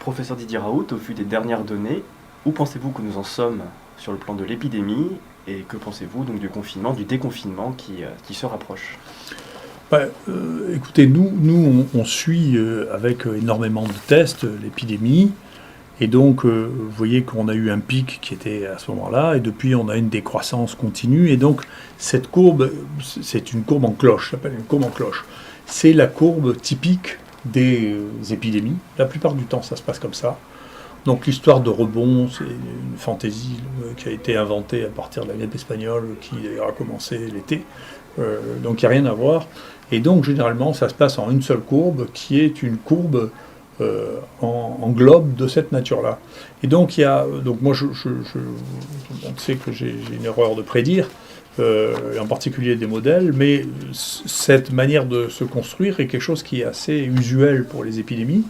Professeur Didier Raoult, au vu des dernières données, où pensez-vous que nous en sommes sur le plan de l'épidémie et que pensez-vous donc du confinement, du déconfinement qui se rapproche? Écoutez, on suit avec énormément de tests l'épidémie. Et donc, vous voyez qu'on a eu un pic qui était à ce moment-là, et depuis, on a une décroissance continue. Et donc, cette courbe, c'est une courbe en cloche, ça s'appelle une courbe en cloche. C'est la courbe typique des épidémies. La plupart du temps, ça se passe comme ça. Donc, l'histoire de rebond, c'est une fantaisie qui a été inventée à partir de la grippe espagnole, qui d'ailleurs a commencé l'été. Donc, il n'y a rien à voir. Et donc, généralement, ça se passe en une seule courbe, qui est une courbe en globe de cette nature-là. Et donc, moi, on sait que j'ai une erreur de prédire, en particulier des modèles, mais cette manière de se construire est quelque chose qui est assez usuel pour les épidémies.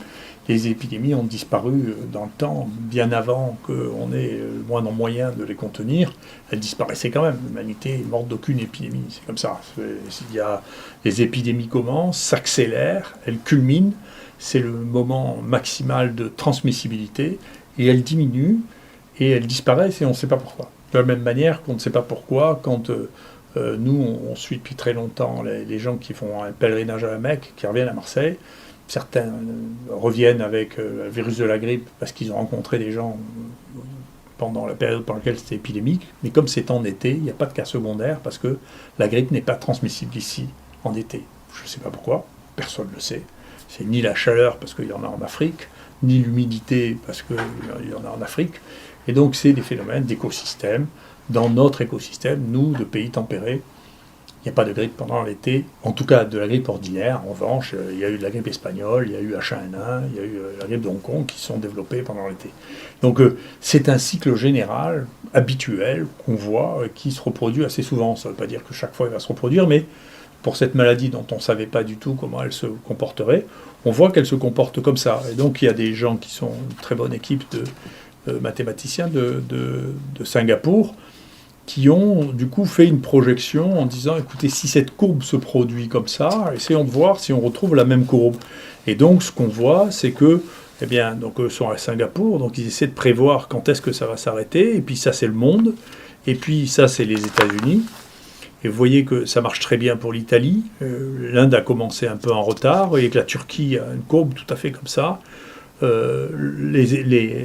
Les épidémies ont disparu dans le temps, bien avant qu'on ait le moindre moyen de les contenir. Elles disparaissaient quand même. L'humanité est morte d'aucune épidémie. C'est comme ça. Les épidémies commencent, s'accélèrent, elles culminent. C'est le moment maximal de transmissibilité. Et elles diminuent et elles disparaissent et on ne sait pas pourquoi. De la même manière qu'on ne sait pas pourquoi quand nous, on suit depuis très longtemps les gens qui font un pèlerinage à la Mecque, qui reviennent à Marseille. Certains reviennent avec le virus de la grippe parce qu'ils ont rencontré des gens pendant la période pendant laquelle c'était épidémique. Mais comme c'est en été, il n'y a pas de cas secondaires parce que la grippe n'est pas transmissible ici en été. Je ne sais pas pourquoi, personne ne le sait. C'est ni la chaleur parce qu'il y en a en Afrique, ni l'humidité parce qu'il y en a en Afrique. Et donc c'est des phénomènes d'écosystème. Dans notre écosystème, nous, de pays tempérés, il n'y a pas de grippe pendant l'été, en tout cas de la grippe ordinaire. En revanche, il y a eu de la grippe espagnole, il y a eu H1N1, il y a eu la grippe de Hong Kong qui sont développées pendant l'été. Donc c'est un cycle général, habituel, qu'on voit, qui se reproduit assez souvent. Ça ne veut pas dire que chaque fois il va se reproduire, mais pour cette maladie dont on ne savait pas du tout comment elle se comporterait, on voit qu'elle se comporte comme ça. Et donc il y a des gens qui sont une très bonne équipe de mathématiciens de Singapour, qui ont du coup fait une projection en disant, écoutez, si cette courbe se produit comme ça, essayons de voir si on retrouve la même courbe. Et donc ce qu'on voit, c'est que, eh bien, donc eux sont à Singapour, donc ils essaient de prévoir quand est-ce que ça va s'arrêter, et puis ça c'est le monde, et puis ça c'est les États-Unis. Et vous voyez que ça marche très bien pour l'Italie, l'Inde a commencé un peu en retard, et que la Turquie a une courbe tout à fait comme ça,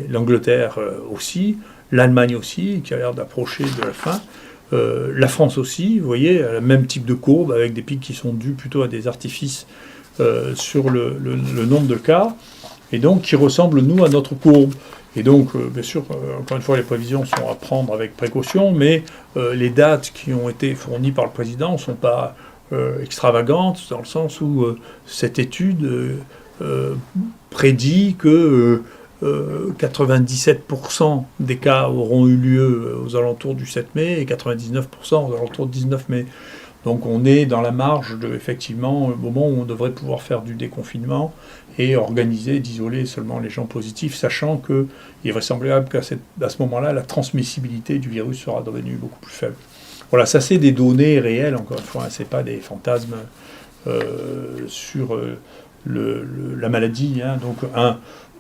l'Angleterre aussi, l'Allemagne aussi, qui a l'air d'approcher de la fin. La France aussi, vous voyez, a le même type de courbe, avec des pics qui sont dus plutôt à des artifices sur le nombre de cas, et donc qui ressemblent, nous, à notre courbe. Et donc, bien sûr, encore une fois, les prévisions sont à prendre avec précaution, mais les dates qui ont été fournies par le président ne sont pas extravagantes, dans le sens où cette étude prédit que 97% des cas auront eu lieu aux alentours du 7 mai et 99% aux alentours du 19 mai. Donc on est dans la marge effectivement, au moment où on devrait pouvoir faire du déconfinement et organiser, d'isoler seulement les gens positifs, sachant qu'il est vraisemblable qu'à ce moment-là, la transmissibilité du virus sera devenue beaucoup plus faible. Voilà, ça c'est des données réelles, encore une fois, c'est pas des fantasmes sur la maladie. Donc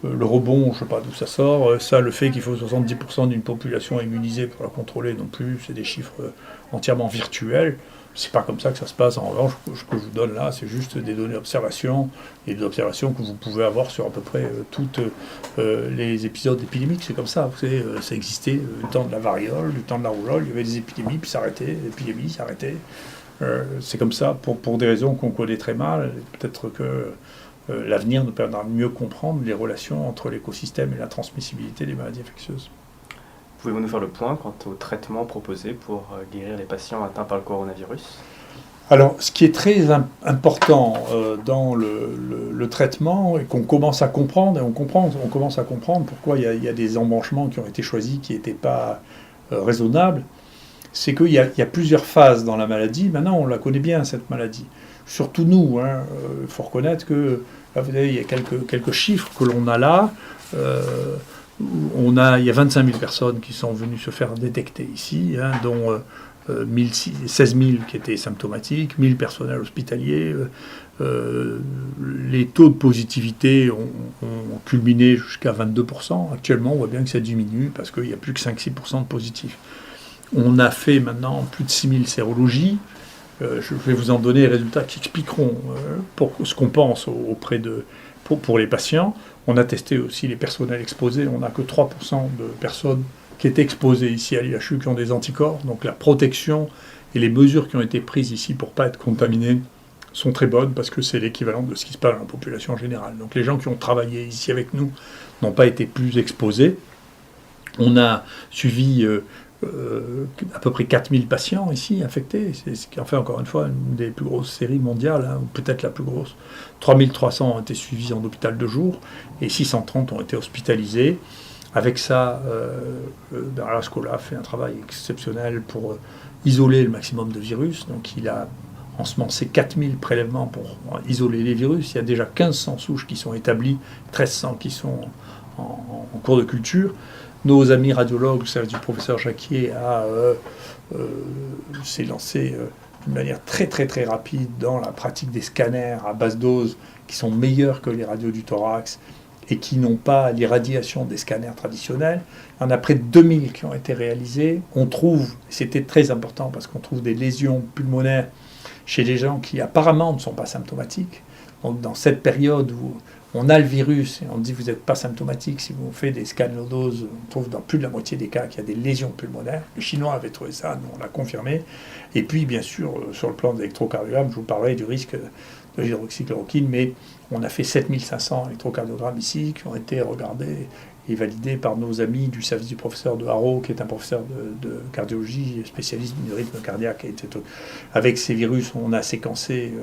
le rebond, je ne sais pas d'où ça sort. Ça, le fait qu'il faut 70% d'une population immunisée pour la contrôler non plus, c'est des chiffres entièrement virtuels. C'est pas comme ça que ça se passe. En revanche, ce que je vous donne là, c'est juste des données d'observation et des observations que vous pouvez avoir sur à peu près tous les épisodes épidémiques. C'est comme ça. Vous savez, ça existait du temps de la variole, du temps de la rougeole. Il y avait des épidémies, puis ça arrêtait. L'épidémie s'arrêtait. C'est comme ça pour des raisons qu'on connaît très mal. Peut-être que l'avenir nous permettra de mieux comprendre les relations entre l'écosystème et la transmissibilité des maladies infectieuses. Pouvez-vous nous faire le point quant au traitement proposé pour guérir les patients atteints par le coronavirus? Alors, ce qui est très important dans le traitement, et qu'on commence à comprendre, et on commence à comprendre pourquoi il y a des embranchements qui ont été choisis qui n'étaient pas raisonnables, c'est qu'il y a plusieurs phases dans la maladie. Maintenant, on la connaît bien, cette maladie. Surtout nous, il faut reconnaître que, là, vous savez, il y a quelques chiffres que l'on a là. Il y a 25 000 personnes qui sont venues se faire détecter ici, dont 16 000 qui étaient symptomatiques, 1000 personnels hospitaliers. Les taux de positivité ont culminé jusqu'à 22%. Actuellement, on voit bien que ça diminue parce qu'il n'y a plus que 5-6% de positifs. On a fait maintenant plus de 6000 sérologies. Je vais vous en donner les résultats qui expliqueront pour ce qu'on pense pour les patients. On a testé aussi les personnels exposés. On n'a que 3% de personnes qui étaient exposées ici à l'IHU qui ont des anticorps. Donc la protection et les mesures qui ont été prises ici pour ne pas être contaminés sont très bonnes parce que c'est l'équivalent de ce qui se passe dans la population générale. Donc les gens qui ont travaillé ici avec nous n'ont pas été plus exposés. On a suivi à peu près 4000 patients ici infectés, c'est ce qui en fait encore une fois une des plus grosses séries mondiales, ou peut-être la plus grosse. 3300 ont été suivis en hôpital de jour et 630 ont été hospitalisés. Avec ça, Bernard Scola fait un travail exceptionnel pour isoler le maximum de virus. Donc il a ensemencé 4000 prélèvements pour isoler les virus. Il y a déjà 1500 souches qui sont établies, 1300 qui sont en cours de culture. Nos amis radiologues, le service du professeur Jacquier, s'est lancé d'une manière très très très rapide dans la pratique des scanners à basse dose qui sont meilleurs que les radios du thorax et qui n'ont pas l'irradiation des scanners traditionnels. Il y en a près de 2000 qui ont été réalisés. On trouve, c'était très important parce qu'on trouve des lésions pulmonaires chez des gens qui apparemment ne sont pas symptomatiques. Donc dans cette période où on a le virus et on dit vous n'êtes pas symptomatique, si vous faites des scans low dose, on trouve dans plus de la moitié des cas qu'il y a des lésions pulmonaires. Les Chinois avaient trouvé ça, nous on l'a confirmé. Et puis bien sûr, sur le plan des électrocardiogrammes, je vous parlerai du risque de l'hydroxychloroquine, mais on a fait 7500 électrocardiogrammes ici qui ont été regardés et validés par nos amis du service du professeur de Haro, qui est un professeur de cardiologie, spécialiste du rythme cardiaque. Avec ces virus, on a séquencé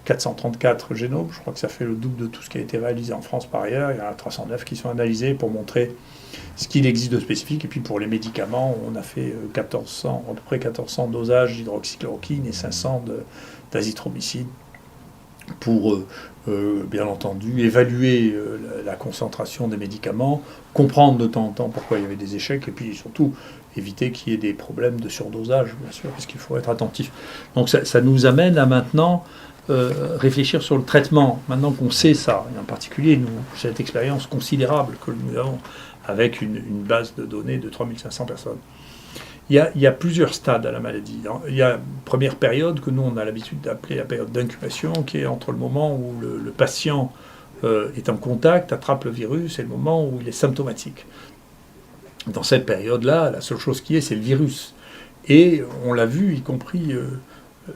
434 génomes, je crois que ça fait le double de tout ce qui a été réalisé en France par ailleurs. Il y en a 309 qui sont analysés pour montrer ce qu'il existe de spécifique. Et puis pour les médicaments, on a fait à peu près 1400 dosages d'hydroxychloroquine et 500 d'azithromycine pour, bien entendu, évaluer la concentration des médicaments, comprendre de temps en temps pourquoi il y avait des échecs, et puis surtout éviter qu'il y ait des problèmes de surdosage, bien sûr, parce qu'il faut être attentif. Donc ça nous amène à maintenant réfléchir sur le traitement. Maintenant qu'on sait ça, et en particulier nous, cette expérience considérable que nous avons avec une base de données de 3500 personnes, il y a plusieurs stades à la maladie. Il y a une première période que nous, on a l'habitude d'appeler la période d'incubation, qui est entre le moment où le patient est en contact, attrape le virus, et le moment où il est symptomatique. Dans cette période-là, la seule chose qui est, c'est le virus. Et on l'a vu, y compris,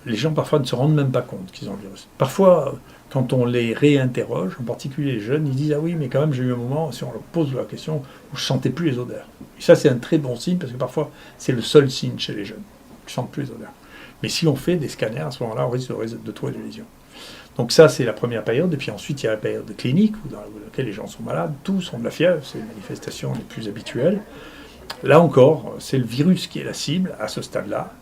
les gens parfois ne se rendent même pas compte qu'ils ont le virus. Parfois, quand on les réinterroge, en particulier les jeunes, ils disent « Ah oui, mais quand même, j'ai eu un moment, si on leur pose la question, où je ne sentais plus les odeurs. » Et ça, c'est un très bon signe, parce que parfois, c'est le seul signe chez les jeunes. Ils ne sentent plus les odeurs. Mais si on fait des scanners, à ce moment-là, on risque de trouver des lésions. Donc ça, c'est la première période. Et puis ensuite, il y a la période clinique, dans laquelle les gens sont malades. Tous ont de la fièvre, c'est les manifestations les plus habituelles. Là encore, c'est le virus qui est la cible, à ce stade-là.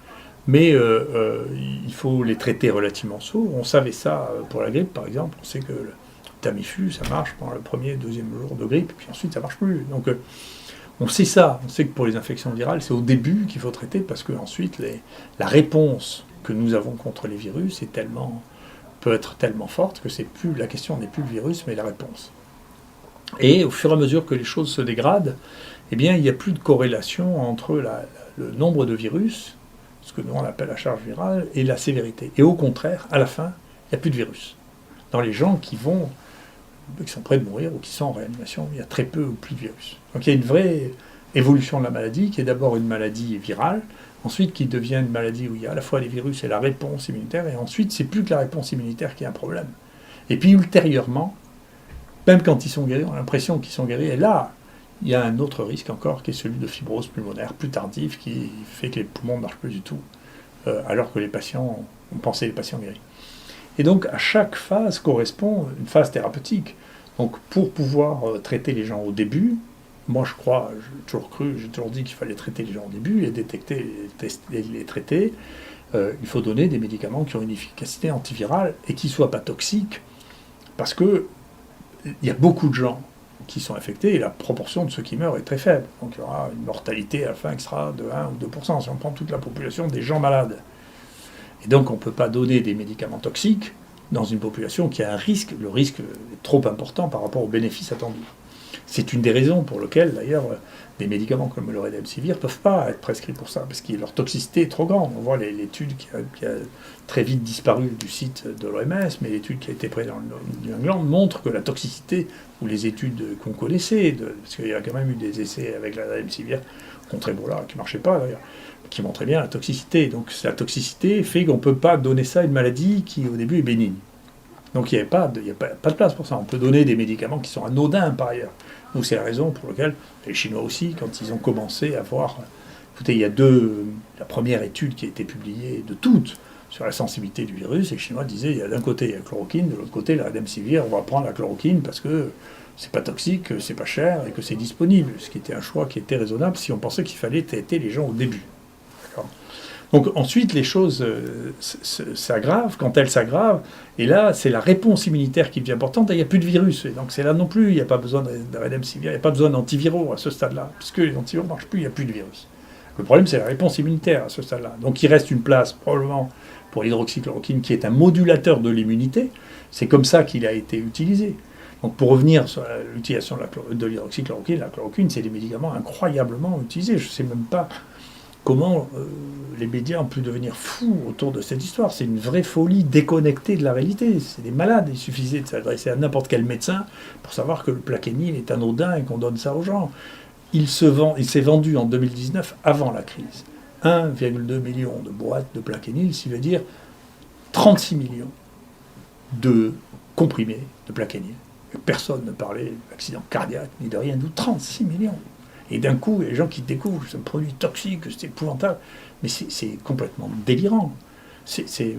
Mais il faut les traiter relativement tôt. On savait ça pour la grippe, par exemple. On sait que le Tamiflu, ça marche pendant le premier et deuxième jour de grippe, puis ensuite, ça ne marche plus. Donc, on sait ça. On sait que pour les infections virales, c'est au début qu'il faut traiter, parce qu'ensuite, la réponse que nous avons contre les virus peut être tellement forte que la question n'est plus le virus, mais la réponse. Et au fur et à mesure que les choses se dégradent, eh bien, il n'y a plus de corrélation entre le nombre de virus, ce que nous on appelle la charge virale, et la sévérité. Et au contraire, à la fin, il n'y a plus de virus. Dans les gens qui sont près de mourir ou qui sont en réanimation, il y a très peu ou plus de virus. Donc il y a une vraie évolution de la maladie, qui est d'abord une maladie virale, ensuite qui devient une maladie où il y a à la fois les virus et la réponse immunitaire, et ensuite c'est plus que la réponse immunitaire qui est un problème. Et puis ultérieurement, même quand ils sont guéris, on a l'impression qu'ils sont guéris, et là, il y a un autre risque encore, qui est celui de fibrose pulmonaire plus tardive, qui fait que les poumons ne marchent plus du tout, alors que on pensait les patients guéris. Et donc, à chaque phase correspond une phase thérapeutique. Donc, pour pouvoir traiter les gens au début, moi je crois, j'ai toujours dit qu'il fallait traiter les gens au début, les détecter, les traiter. Il faut donner des médicaments qui ont une efficacité antivirale et qui ne soient pas toxiques, parce que il y a beaucoup de gens qui sont infectés, et la proportion de ceux qui meurent est très faible. Donc il y aura une mortalité à la fin qui sera de 1 ou 2%, si on prend toute la population des gens malades. Et donc on ne peut pas donner des médicaments toxiques dans une population qui a un risque. Le risque est trop important par rapport aux bénéfices attendus. C'est une des raisons pour lesquelles, d'ailleurs, des médicaments comme le Remdesivir ne peuvent pas être prescrits pour ça, parce que leur toxicité est trop grande. On voit l'étude qui a très vite disparu du site de l'OMS, mais l'étude qui a été présentée dans le New England montre que la toxicité, ou les études qu'on connaissait, parce qu'il y a quand même eu des essais avec la Remdesivir contre Ebola, qui ne marchaient pas d'ailleurs, qui montraient bien la toxicité. Donc la toxicité fait qu'on ne peut pas donner ça à une maladie qui au début est bénigne. Donc il n'y a pas de place pour ça. On peut donner des médicaments qui sont anodins par ailleurs. Donc c'est la raison pour laquelle les Chinois aussi, quand ils ont commencé à voir... Écoutez, il y a la première étude qui a été publiée de toutes sur la sensibilité du virus, et les Chinois disaient, il y a d'un côté il y a la chloroquine, de l'autre côté la Remdesivir, on va prendre la chloroquine parce que c'est pas toxique, que c'est pas cher et que c'est disponible. Ce qui était un choix qui était raisonnable si on pensait qu'il fallait traiter les gens au début. D'accord ? Donc ensuite, les choses s'aggravent, quand elles s'aggravent, et là, c'est la réponse immunitaire qui devient importante, et il n'y a plus de virus. Et donc c'est là non plus, il n'y a pas besoin de Remdesivir, il n'y a pas besoin d'antiviraux à ce stade-là, puisque les antiviraux ne marchent plus, il n'y a plus de virus. Le problème, c'est la réponse immunitaire à ce stade-là. Donc il reste une place, probablement, pour l'hydroxychloroquine, qui est un modulateur de l'immunité. C'est comme ça qu'il a été utilisé. Donc pour revenir sur l'utilisation de l'hydroxychloroquine, la chloroquine, c'est des médicaments incroyablement utilisés. Je ne sais même pas comment les médias ont pu devenir fous autour de cette histoire. C'est une vraie folie déconnectée de la réalité. C'est des malades. Il suffisait de s'adresser à n'importe quel médecin pour savoir que le Plaquenil est anodin et qu'on donne ça aux gens. Il s'est vendu en 2019, avant la crise, 1,2 million de boîtes de Plaquenil, ce qui veut dire 36 millions de comprimés de Plaquenil. Personne ne parlait d'accident cardiaque ni de rien, d'où 36 millions. Et d'un coup, il y a des gens qui découvrent que c'est un produit toxique, que c'est épouvantable. Mais c'est complètement délirant. C'est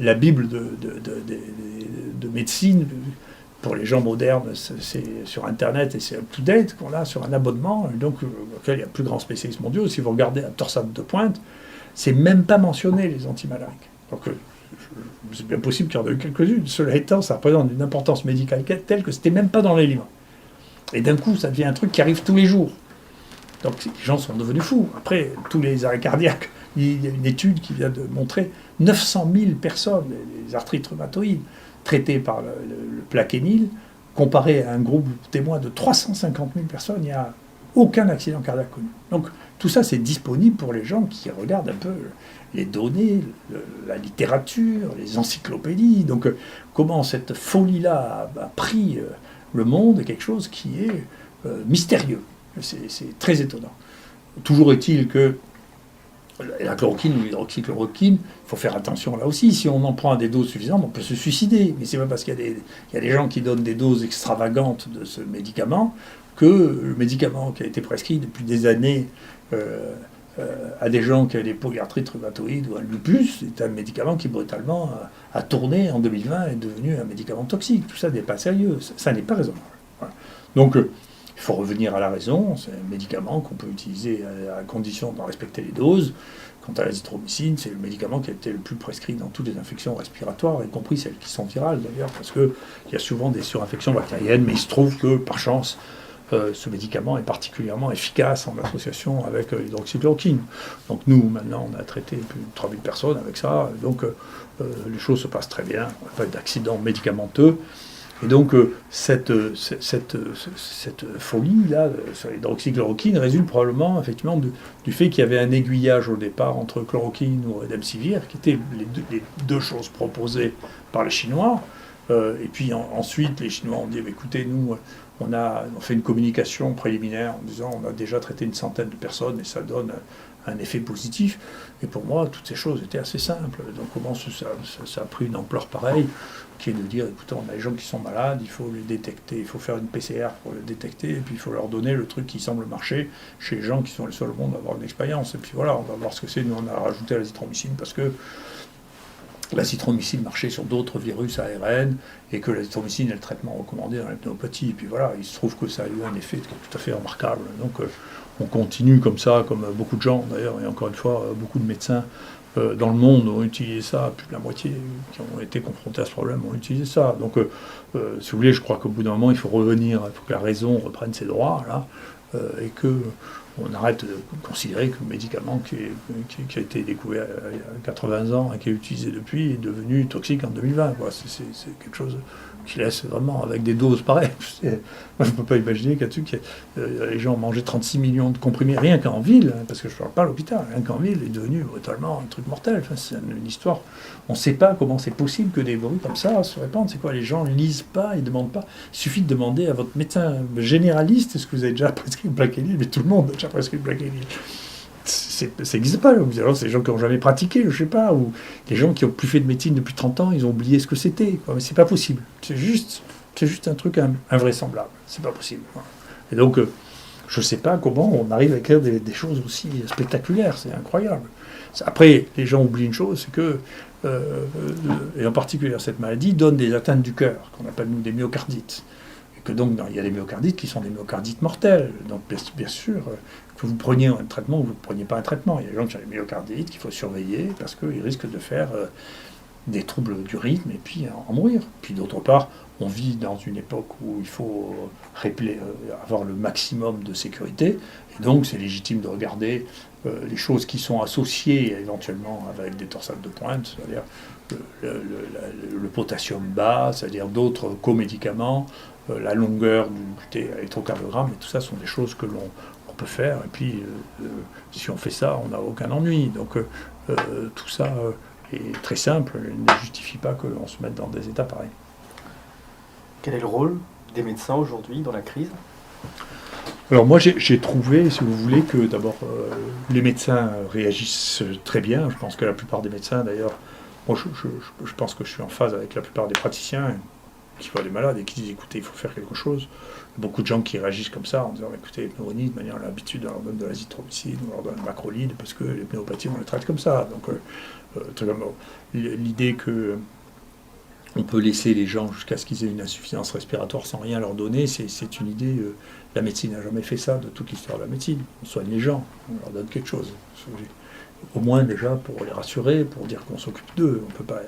la Bible de médecine. Pour les gens modernes, c'est sur Internet et c'est up-to-date qu'on a sur un abonnement, et donc auquel il y a plus grands spécialistes mondiaux. Si vous regardez un torsade de pointe, c'est même pas mentionné les antimalariques. Donc c'est bien possible qu'il y en ait eu quelques-unes. Cela étant, ça représente une importance médicale telle que c'était même pas dans les livres. Et d'un coup, ça devient un truc qui arrive tous les jours. Donc les gens sont devenus fous. Après, tous les arrêts cardiaques, il y a une étude qui vient de montrer 900 000 personnes, les arthrites rhumatoïdes, traitées par le Plaquenil, comparé à un groupe témoin de 350 000 personnes, il n'y a aucun accident cardiaque connu. Donc tout ça, c'est disponible pour les gens qui regardent un peu les données, la littérature, les encyclopédies. Donc comment cette folie-là a pris le monde est quelque chose qui est mystérieux. C'est très étonnant. Toujours est-il que la chloroquine ou l'hydroxychloroquine, il faut faire attention là aussi. Si on en prend à des doses suffisantes, on peut se suicider. Mais c'est pas parce qu'il y a des gens qui donnent des doses extravagantes de ce médicament que le médicament qui a été prescrit depuis des années à des gens qui ont des polyarthrites rhumatoïdes ou un lupus, c'est un médicament qui brutalement a tourné en 2020 et est devenu un médicament toxique. Tout ça n'est pas sérieux. Ça n'est pas raisonnable. Voilà. Donc il faut revenir à la raison, c'est un médicament qu'on peut utiliser à condition de respecter les doses. Quant à l'azithromycine, c'est le médicament qui a été le plus prescrit dans toutes les infections respiratoires, y compris celles qui sont virales d'ailleurs, parce qu'il y a souvent des surinfections bactériennes, mais il se trouve que, par chance, ce médicament est particulièrement efficace en association avec l'hydroxychloroquine. Donc nous, maintenant, on a traité plus de 3000 personnes avec ça, donc les choses se passent très bien, on n'a pas d'accident médicamenteux. Et donc, cette folie-là, sur l'hydroxychloroquine, résulte probablement, effectivement, du fait qu'il y avait un aiguillage au départ entre chloroquine ou Remdesivir, qui étaient les deux choses proposées par les Chinois. Et puis ensuite, les Chinois ont dit, écoutez, nous, on fait une communication préliminaire en disant, on a déjà traité une centaine de personnes et ça donne un effet positif. Et pour moi, toutes ces choses étaient assez simples. Donc comment ça a pris une ampleur pareille, qui est de dire, écoutez, on a des gens qui sont malades, il faut les détecter, il faut faire une PCR pour les détecter, et puis il faut leur donner le truc qui semble marcher chez les gens qui sont les seuls au monde à avoir une expérience. Et puis voilà, on va voir ce que c'est. Nous, on a rajouté l'azithromycine parce que l'azithromycine marchait sur d'autres virus ARN et que l'azithromycine est le traitement recommandé dans la pneumopathie. Et puis voilà, il se trouve que ça a eu un effet tout à fait remarquable. Donc on continue comme ça, comme beaucoup de gens d'ailleurs, et encore une fois, beaucoup de médecins dans le monde ont utilisé ça, plus de la moitié qui ont été confrontés à ce problème ont utilisé ça. Donc si vous voulez, je crois qu'au bout d'un moment, il faut revenir, il faut que la raison reprenne ses droits, là, et que on arrête de considérer que le médicament qui a été découvert il y a 80 ans et qui est utilisé depuis est devenu toxique en 2020. C'est quelque chose qui laisse vraiment avec des doses pareilles. Moi, je ne peux pas imaginer qu'à dessus les gens ont mangé 36 millions de comprimés rien qu'en ville, parce que je ne parle pas à l'hôpital, rien qu'en ville est devenu brutalement un truc mortel. Enfin, c'est une histoire. On ne sait pas comment c'est possible que des bruits comme ça se répandent. C'est quoi? Les gens ne lisent pas, ils ne demandent pas. Il suffit de demander à votre médecin généraliste est-ce que vous avez déjà prescrit le Plaquenil, mais tout le monde a déjà prescrit le Plaquenil. Ça n'existe pas. Alors, c'est des gens qui n'ont jamais pratiqué, je ne sais pas, ou des gens qui n'ont plus fait de médecine depuis 30 ans, ils ont oublié ce que c'était. Mais c'est pas possible. C'est juste un truc invraisemblable. C'est pas possible. Et donc, je ne sais pas comment on arrive à écrire des choses aussi spectaculaires. C'est incroyable. Après, les gens oublient une chose, c'est que, et en particulier cette maladie, donne des atteintes du cœur, qu'on appelle nous des myocardites. Et que donc, il y a des myocardites qui sont des myocardites mortels. Donc, bien sûr, que vous preniez un traitement ou vous ne preniez pas un traitement. Il y a des gens qui ont des myocardites qu'il faut surveiller parce qu'ils risquent de faire des troubles du rythme et puis en mourir. Puis d'autre part, on vit dans une époque où il faut avoir le maximum de sécurité. Et donc, c'est légitime de regarder les choses qui sont associées éventuellement avec des torsades de pointe, c'est-à-dire le potassium bas, c'est-à-dire d'autres comédicaments, la longueur du électrocardiogramme, et tout ça sont des choses que l'on peut faire, et puis si on fait ça, on n'a aucun ennui. Donc tout ça est très simple, il ne justifie pas qu'on se mette dans des états pareils. Quel est le rôle des médecins aujourd'hui dans la crise? Alors moi j'ai trouvé, si vous voulez, que d'abord les médecins réagissent très bien. Je pense que la plupart des médecins, d'ailleurs, moi je pense que je suis en phase avec la plupart des praticiens qui voient les malades et qui disent écoutez, il faut faire quelque chose. Beaucoup de gens qui réagissent comme ça en disant écoutez, les pneumonies, de manière on a l'habitude, on leur donne de l'azithromycine, on leur donne le macrolide parce que les pnéumopathies on les traite comme ça. Donc l'idée que on peut laisser les gens jusqu'à ce qu'ils aient une insuffisance respiratoire sans rien leur donner, c'est une idée. La médecine n'a jamais fait ça de toute l'histoire de la médecine. On soigne les gens, on leur donne quelque chose. Au moins déjà pour les rassurer, pour dire qu'on s'occupe d'eux. On ne peut pas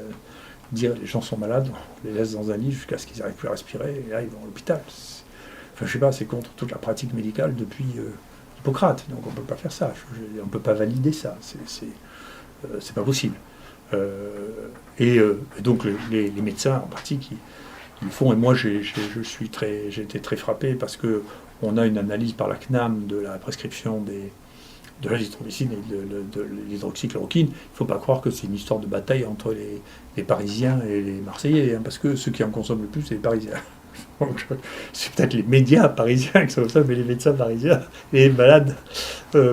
dire les gens sont malades, on les laisse dans un lit jusqu'à ce qu'ils n'arrivent plus à respirer, et là ils vont à l'hôpital. Enfin, je sais pas, c'est contre toute la pratique médicale depuis Hippocrate, donc on ne peut pas faire ça, on ne peut pas valider ça, c'est pas possible. Et donc les médecins en partie qui le font, et moi j'ai été très frappé parce que on a une analyse par la CNAM de la prescription de l'azithromycine et de l'hydroxychloroquine. Il ne faut pas croire que c'est une histoire de bataille entre les Parisiens et les Marseillais, hein, parce que ceux qui en consomment le plus, c'est les Parisiens. Donc, c'est peut-être les médias parisiens qui sont ça, mais les médecins parisiens, les malades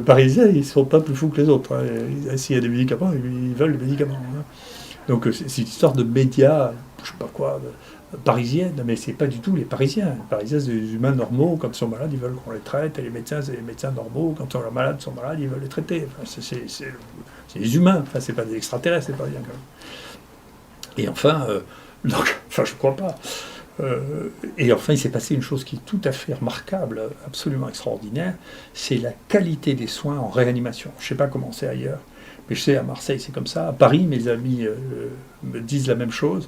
parisiens, ils ne sont pas plus fous que les autres. Hein. S'il y a des médicaments, ils veulent les médicaments. Hein. Donc c'est une histoire de médias, je ne sais pas quoi, parisienne, mais c'est pas du tout les Parisiens. Les Parisiens, c'est des humains normaux. Quand ils sont malades, ils veulent qu'on les traite. Et les médecins, c'est les médecins normaux. Quand leurs malades sont malades, ils veulent les traiter. Enfin, c'est des humains. Enfin, c'est pas des extraterrestres, c'est pas bien quand même. Et enfin, je crois pas. Et enfin, il s'est passé une chose qui est tout à fait remarquable, absolument extraordinaire, c'est la qualité des soins en réanimation. Je ne sais pas comment c'est ailleurs, mais je sais à Marseille c'est comme ça. À Paris, mes amis me disent la même chose.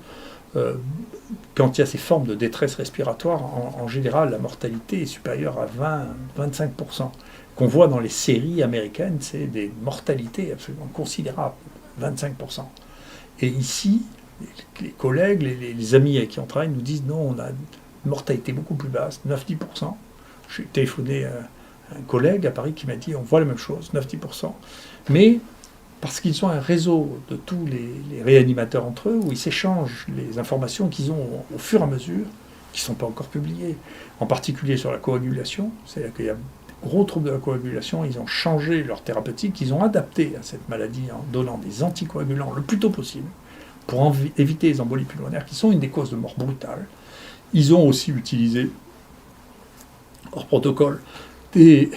Quand il y a ces formes de détresse respiratoire, en général, la mortalité est supérieure à 20-25%. Qu'on voit dans les séries américaines, c'est des mortalités absolument considérables, 25%. Et ici, les collègues, les amis avec qui on travaille nous disent non, on a une mortalité beaucoup plus basse, 9-10%. J'ai téléphoné à un collègue à Paris qui m'a dit on voit la même chose, 9-10%. Mais parce qu'ils ont un réseau de tous les réanimateurs entre eux, où ils s'échangent les informations qu'ils ont au fur et à mesure, qui ne sont pas encore publiées, en particulier sur la coagulation, c'est-à-dire qu'il y a de gros troubles de la coagulation, ils ont changé leur thérapeutique, ils ont adapté à cette maladie en donnant des anticoagulants le plus tôt possible, pour éviter les embolies pulmonaires, qui sont une des causes de mort brutale. Ils ont aussi utilisé, hors protocole, des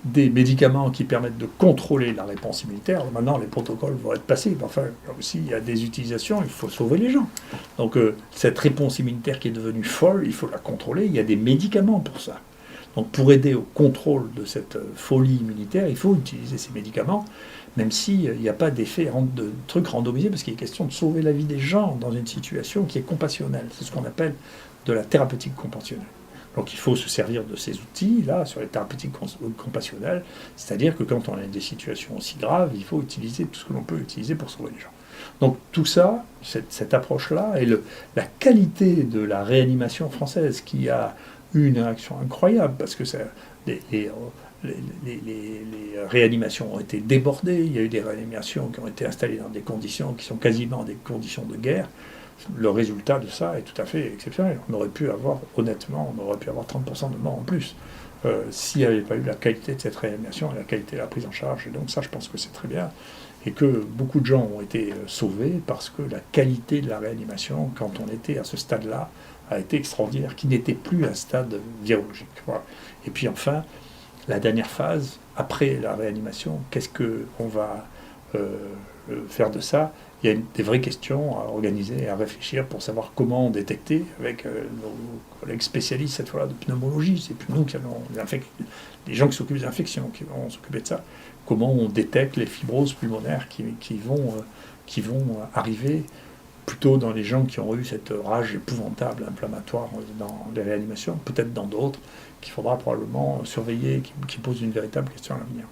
des médicaments qui permettent de contrôler la réponse immunitaire. Maintenant, les protocoles vont être passés. Enfin, là aussi, il y a des utilisations, il faut sauver les gens. Donc, cette réponse immunitaire qui est devenue folle, il faut la contrôler. Il y a des médicaments pour ça. Donc, pour aider au contrôle de cette folie immunitaire, il faut utiliser ces médicaments, même s'il n'y a pas d'effet de trucs randomisés, parce qu'il est question de sauver la vie des gens dans une situation qui est compassionnelle. C'est ce qu'on appelle de la thérapeutique compassionnelle. Donc il faut se servir de ces outils-là sur les thérapeutiques compassionnelles, c'est-à-dire que quand on a des situations aussi graves, il faut utiliser tout ce que l'on peut utiliser pour sauver les gens. Donc tout ça, cette approche-là, et la qualité de la réanimation française qui a eu une réaction incroyable, parce que les réanimations ont été débordées, il y a eu des réanimations qui ont été installées dans des conditions qui sont quasiment des conditions de guerre. Le résultat de ça est tout à fait exceptionnel. On aurait pu avoir, honnêtement, 30% de morts en plus s'il n'y avait pas eu la qualité de cette réanimation et la qualité de la prise en charge. Et donc ça, je pense que c'est très bien. Et que beaucoup de gens ont été sauvés parce que la qualité de la réanimation, quand on était à ce stade-là, a été extraordinaire, qui n'était plus un stade virologique. Voilà. Et puis enfin, la dernière phase, après la réanimation, qu'est-ce qu'on va faire de ça? Il y a des vraies questions à organiser et à réfléchir pour savoir comment détecter avec nos collègues spécialistes, cette fois-là, de pneumologie. C'est plus nous qui allons les gens qui s'occupent des infections qui vont s'occuper de ça. Comment on détecte les fibroses pulmonaires qui vont arriver plutôt dans les gens qui ont eu cette rage épouvantable, inflammatoire dans les réanimations, peut-être dans d'autres, qu'il faudra probablement surveiller, qui posent une véritable question à l'avenir.